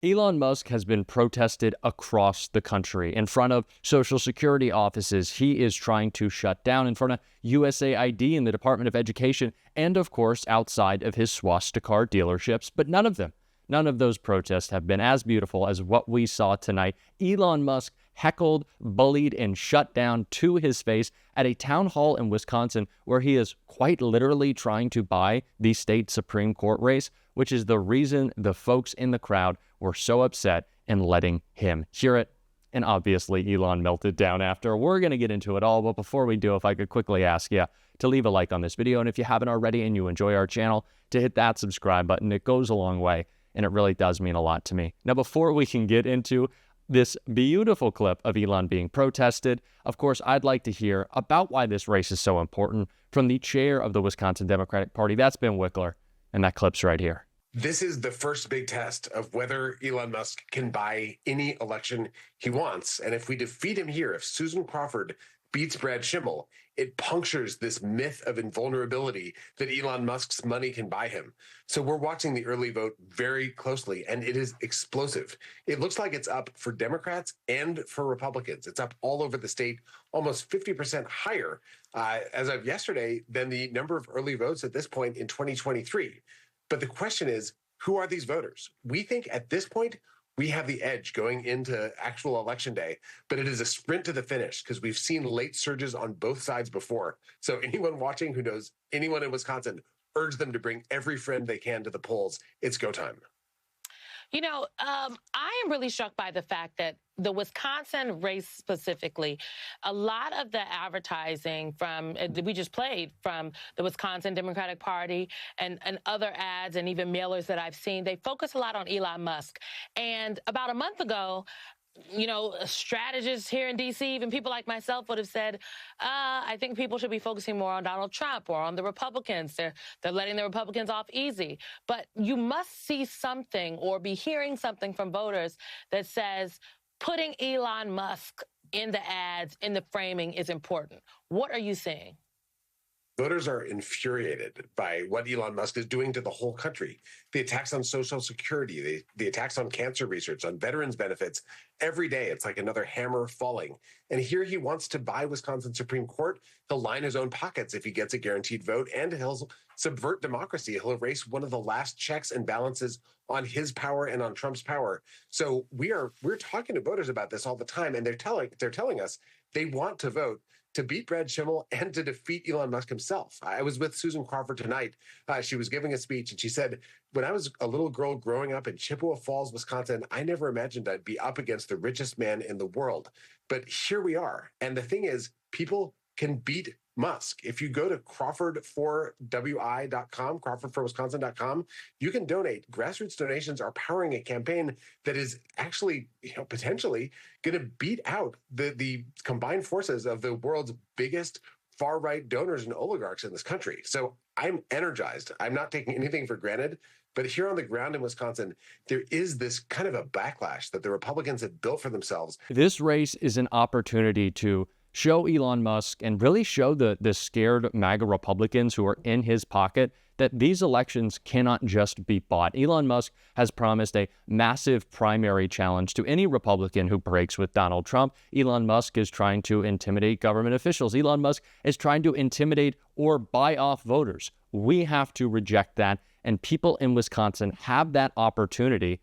Elon Musk has been protested across the country. In front of Social Security offices, he is trying to shut down. In front of USAID and the Department of Education, and of course, outside of his swastika car dealerships. But none of those protests have been as beautiful as what we saw tonight. Elon Musk heckled, bullied, and shut down to his face at a town hall in Wisconsin where he is quite literally trying to buy the state Supreme Court race, which is the reason the folks in the crowd were so upset and letting him hear it. And obviously, Elon melted down after. We're going to get into it all, but before we do, if I could quickly ask you to leave a like on this video, and if you haven't already and you enjoy our channel, to hit that subscribe button. It goes a long way, and it really does mean a lot to me. Now, before we can get into this beautiful clip of Elon being protested, of course, I'd like to hear about why this race is so important from the chair of the Wisconsin Democratic Party. That's Ben Wickler, and that clip's right here. This is the first big test of whether Elon Musk can buy any election he wants. And if we defeat him here, if Susan Crawford beats Brad Schimmel, it punctures this myth of invulnerability that Elon Musk's money can buy him. So we're watching the early vote very closely, and it is explosive. It looks like it's up for Democrats and for Republicans. It's up all over the state, almost 50% higher as of yesterday than the number of early votes at this point in 2023. But the question is, who are these voters? We think at this point, we have the edge going into actual election day, but it is a sprint to the finish because we've seen late surges on both sides before. So anyone watching who knows anyone in Wisconsin, urge them to bring every friend they can to the polls. It's go time. You know, I am really struck by the fact that the Wisconsin race specifically, a lot of the advertising from we just played from the Wisconsin Democratic Party and other ads and even mailers that I've seen, they focus a lot on Elon Musk. And about a month ago, you know, strategists here in D.C., even people like myself would have said, I think people should be focusing more on Donald Trump or on the Republicans. They're letting the Republicans off easy. But you must see something or be hearing something from voters that says putting Elon Musk in the ads, in the framing is important. What are you seeing? Voters are infuriated by what Elon Musk is doing to the whole country. The attacks on Social Security, the attacks on cancer research, on veterans benefits. Every day, it's like another hammer falling. And here he wants to buy Wisconsin Supreme Court. He'll line his own pockets if he gets a guaranteed vote, and he'll subvert democracy. He'll erase one of the last checks and balances on his power and on Trump's power. So we're talking to voters about this all the time, and they're telling us they want to vote to beat Brad Schimmel and to defeat Elon Musk himself. I was with Susan Crawford tonight. She was giving a speech, and she said, when I was a little girl growing up in Chippewa Falls, Wisconsin, I never imagined I'd be up against the richest man in the world. But here we are. And the thing is, people can beat Musk. If you go to crawfordforwi.com, crawfordforwisconsin.com, you can donate. Grassroots donations are powering a campaign that is actually, potentially going to beat out the combined forces of the world's biggest far-right donors and oligarchs in this country. So I'm energized. I'm not taking anything for granted. But here on the ground in Wisconsin, there is this kind of a backlash that the Republicans have built for themselves. This race is an opportunity to show Elon Musk and really show the scared MAGA Republicans who are in his pocket that these elections cannot just be bought. Elon Musk has promised a massive primary challenge to any Republican who breaks with Donald Trump. Elon Musk is trying to intimidate government officials. Elon Musk is trying to intimidate or buy off voters. We have to reject that, and people in Wisconsin have that opportunity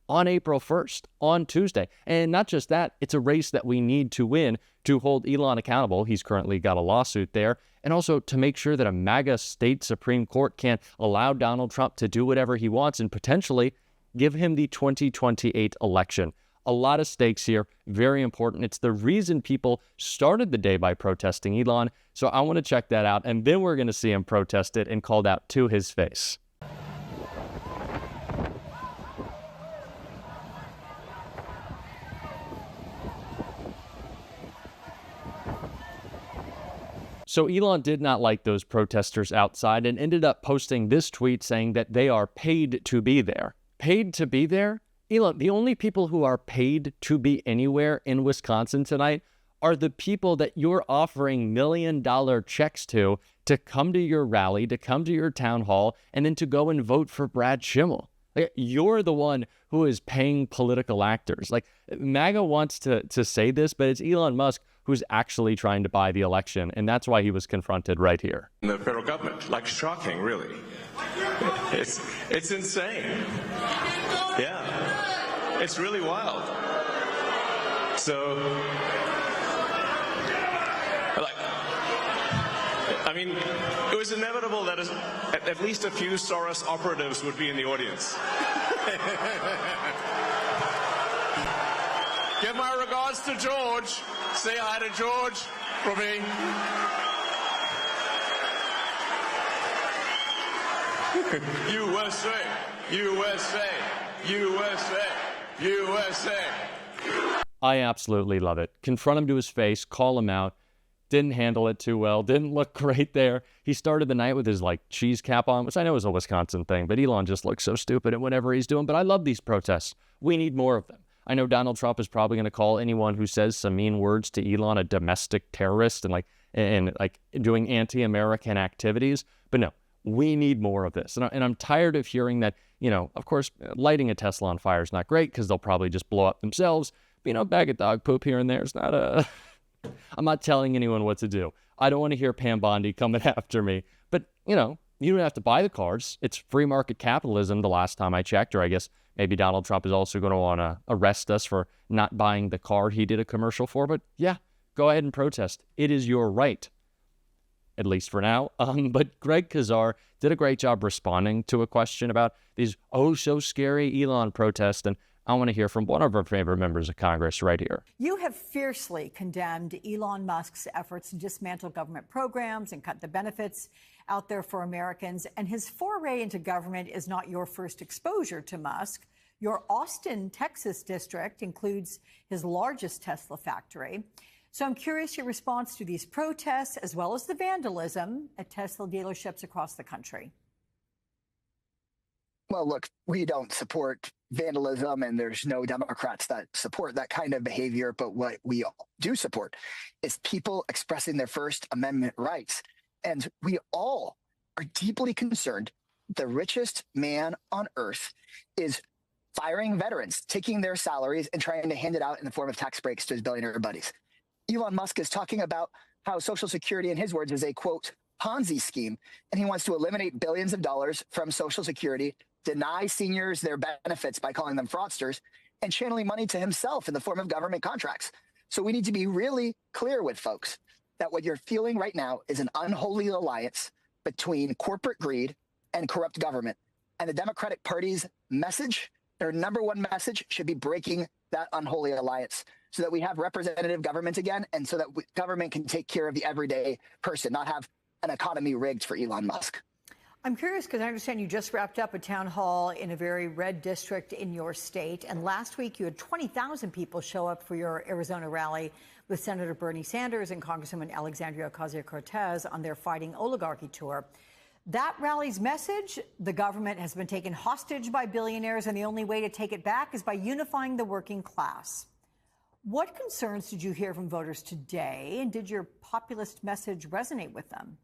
on April 1st, on Tuesday. And not just that, it's a race that we need to win to hold Elon accountable. He's currently got a lawsuit there. And also to make sure that a MAGA state Supreme Court can't allow Donald Trump to do whatever he wants and potentially give him the 2028 election. A lot of stakes here, very important. It's the reason people started the day by protesting Elon. So I want to check that out. And then we're going to see him protest it and called out to his face. So Elon did not like those protesters outside and ended up posting this tweet saying that they are paid to be there. Paid to be there? Elon, the only people who are paid to be anywhere in Wisconsin tonight are the people that you're offering $1 million checks to come to your rally, to come to your town hall, and then to go and vote for Brad Schimmel. Like, you're the one who is paying political actors. Like, MAGA wants to say this, but it's Elon Musk who's actually trying to buy the election, and that's why he was confronted right here. The federal government, like, shocking, really. It's insane. Yeah, it's really wild. So, like, I mean, it was inevitable that at least a few Soros operatives would be in the audience. Give my regards to George. Say hi to George for me. USA, USA, USA, USA. I absolutely love it. Confront him to his face, call him out. Didn't handle it too well. Didn't look great there. He started the night with his cheese cap on, which I know is a Wisconsin thing, but Elon just looks so stupid at whatever he's doing. But I love these protests. We need more of them. I know Donald Trump is probably going to call anyone who says some mean words to Elon a domestic terrorist and doing anti-American activities. But no, we need more of this. And I'm tired of hearing that, of course, lighting a Tesla on fire is not great because they'll probably just blow up themselves. But, bag of dog poop here and there is not a... I'm not telling anyone what to do. I don't want to hear Pam Bondi coming after me. But, you don't have to buy the cars. It's free market capitalism the last time I checked, or I guess maybe Donald Trump is also going to want to arrest us for not buying the car he did a commercial for. But yeah, go ahead and protest. It is your right, at least for now. But Greg Kazar did a great job responding to a question about these so scary Elon protests. And I want to hear from one of our favorite members of Congress right here. You have fiercely condemned Elon Musk's efforts to dismantle government programs and cut the benefits out there for Americans. And his foray into government is not your first exposure to Musk. Your Austin, Texas district includes his largest Tesla factory. So I'm curious your response to these protests, as well as the vandalism at Tesla dealerships across the country. Well, look, we don't support vandalism, and there's no Democrats that support that kind of behavior. But what we do support is people expressing their First Amendment rights. And we all are deeply concerned. The richest man on earth is firing veterans, taking their salaries and trying to hand it out in the form of tax breaks to his billionaire buddies. Elon Musk is talking about how Social Security, in his words, is a, quote, Ponzi scheme, and he wants to eliminate billions of dollars from Social Security, deny seniors their benefits by calling them fraudsters, and channeling money to himself in the form of government contracts. So we need to be really clear with folks that what you're feeling right now is an unholy alliance between corporate greed and corrupt government. And the Democratic Party's message, their number one message, should be breaking that unholy alliance so that we have representative government again, and so that government can take care of the everyday person, not have an economy rigged for Elon Musk. I'm curious because I understand you just wrapped up a town hall in a very red district in your state. And last week you had 20,000 people show up for your Arizona rally with Senator Bernie Sanders and Congresswoman Alexandria Ocasio-Cortez on their Fighting Oligarchy tour. That rally's message: the government has been taken hostage by billionaires, and the only way to take it back is by unifying the working class. What concerns did you hear from voters today, and did your populist message resonate with them?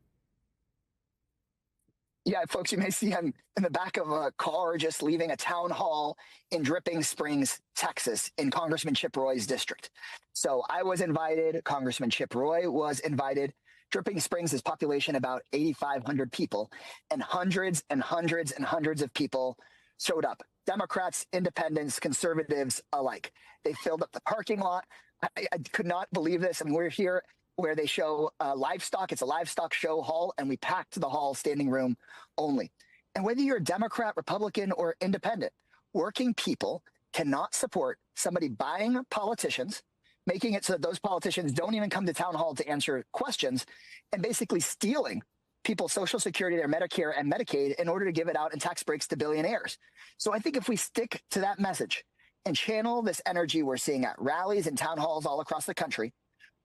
Yeah, folks, you may see him in the back of a car just leaving a town hall in Dripping Springs, Texas, in Congressman Chip Roy's district. So I was invited. Congressman Chip Roy was invited. Dripping Springs is population about 8,500 people, and hundreds and hundreds and hundreds of people showed up. Democrats, independents, conservatives alike. They filled up the parking lot. I could not believe this. I mean, we're here where they show livestock. It's a livestock show hall, and we packed the hall standing room only. And whether you're a Democrat, Republican, or independent, working people cannot support somebody buying politicians, making it so that those politicians don't even come to town hall to answer questions, and basically stealing people's Social Security, their Medicare and Medicaid in order to give it out in tax breaks to billionaires. So I think if we stick to that message and channel this energy we're seeing at rallies and town halls all across the country,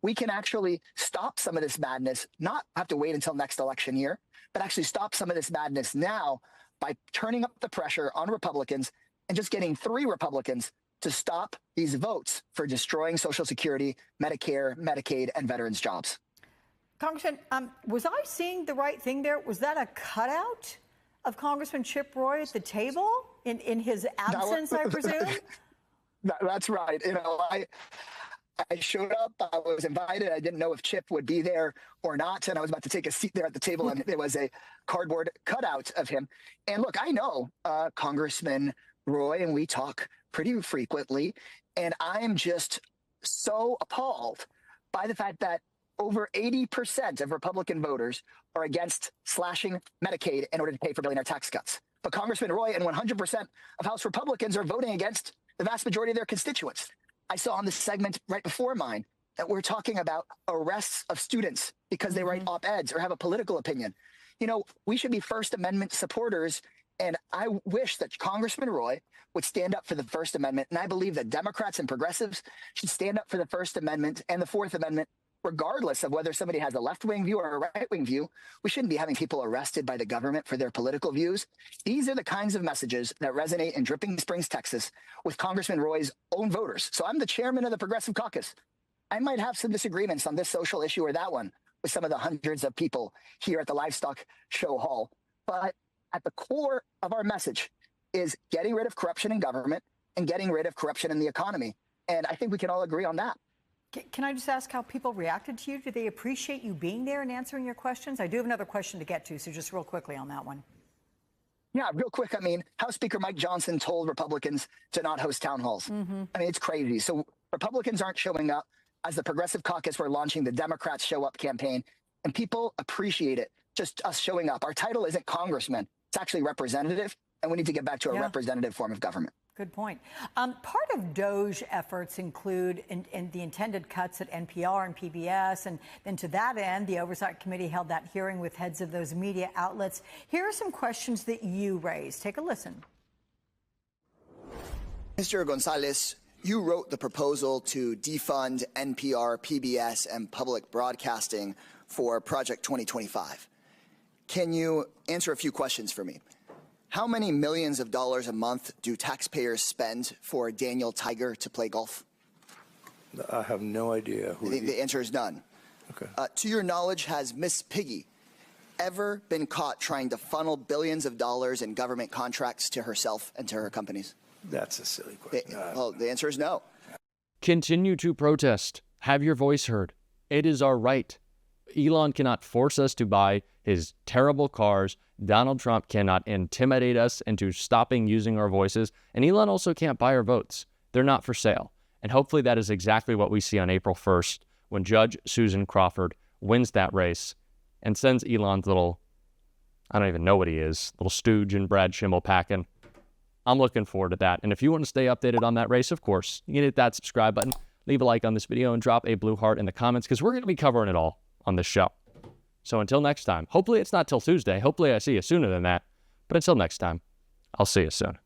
we can actually stop some of this madness, not have to wait until next election year, but actually stop some of this madness now by turning up the pressure on Republicans and just getting 3 Republicans to stop these votes for destroying Social Security, Medicare, Medicaid, and veterans' jobs. Congressman, was I seeing the right thing there? Was that a cutout of Congressman Chip Roy at the table? In his absence, I presume? That's right. I showed up, I was invited. I didn't know if Chip would be there or not. And I was about to take a seat there at the table, and there was a cardboard cutout of him. And look, I know Congressman Roy, and we talk pretty frequently. And I am just so appalled by the fact that over 80% of Republican voters are against slashing Medicaid in order to pay for billionaire tax cuts. But Congressman Roy and 100% of House Republicans are voting against the vast majority of their constituents. I saw on the segment right before mine that we're talking about arrests of students because they write op-eds or have a political opinion. We should be First Amendment supporters. And I wish that Congressman Roy would stand up for the First Amendment. And I believe that Democrats and progressives should stand up for the First Amendment and the Fourth Amendment, regardless of whether somebody has a left-wing view or a right-wing view. We shouldn't be having people arrested by the government for their political views. These are the kinds of messages that resonate in Dripping Springs, Texas, with Congressman Roy's own voters. So I'm the chairman of the Progressive Caucus. I might have some disagreements on this social issue or that one with some of the hundreds of people here at the Livestock Show Hall. But at the core of our message is getting rid of corruption in government and getting rid of corruption in the economy. And I think we can all agree on that. Can I just ask how people reacted to you? Do they appreciate you being there and answering your questions? I do have another question to get to, so just real quickly on that one. Yeah, real quick. House Speaker Mike Johnson told Republicans to not host town halls. It's crazy. So Republicans aren't showing up. As the Progressive Caucus, we're launching the Democrats Show Up campaign, and people appreciate it, just us showing up. Our title isn't congressman. It's actually representative, and we need to get back to a representative form of government. Good point. Part of DOJ efforts include in the intended cuts at NPR and PBS. And then to that end, the Oversight Committee held that hearing with heads of those media outlets. Here are some questions that you raised. Take a listen. Mr. Gonzalez, you wrote the proposal to defund NPR, PBS, and public broadcasting for Project 2025. Can you answer a few questions for me? How many millions of dollars a month do taxpayers spend for Daniel Tiger to play golf? I have no idea. The answer is none. Okay. To your knowledge, has Miss Piggy ever been caught trying to funnel billions of dollars in government contracts to herself and to her companies? That's a silly question. Well, the answer is no. Continue to protest. Have your voice heard. It is our right. Elon cannot force us to buy his terrible cars. Donald Trump cannot intimidate us into stopping using our voices. And Elon also can't buy our votes. They're not for sale. And hopefully that is exactly what we see on April 1st when Judge Susan Crawford wins that race and sends Elon's little, I don't even know what he is, little stooge and Brad Schimmel packing. I'm looking forward to that. And if you want to stay updated on that race, of course, you can hit that subscribe button, leave a like on this video, and drop a blue heart in the comments because we're going to be covering it all on this show. So until next time, hopefully it's not till Tuesday. Hopefully I see you sooner than that. But until next time, I'll see you soon.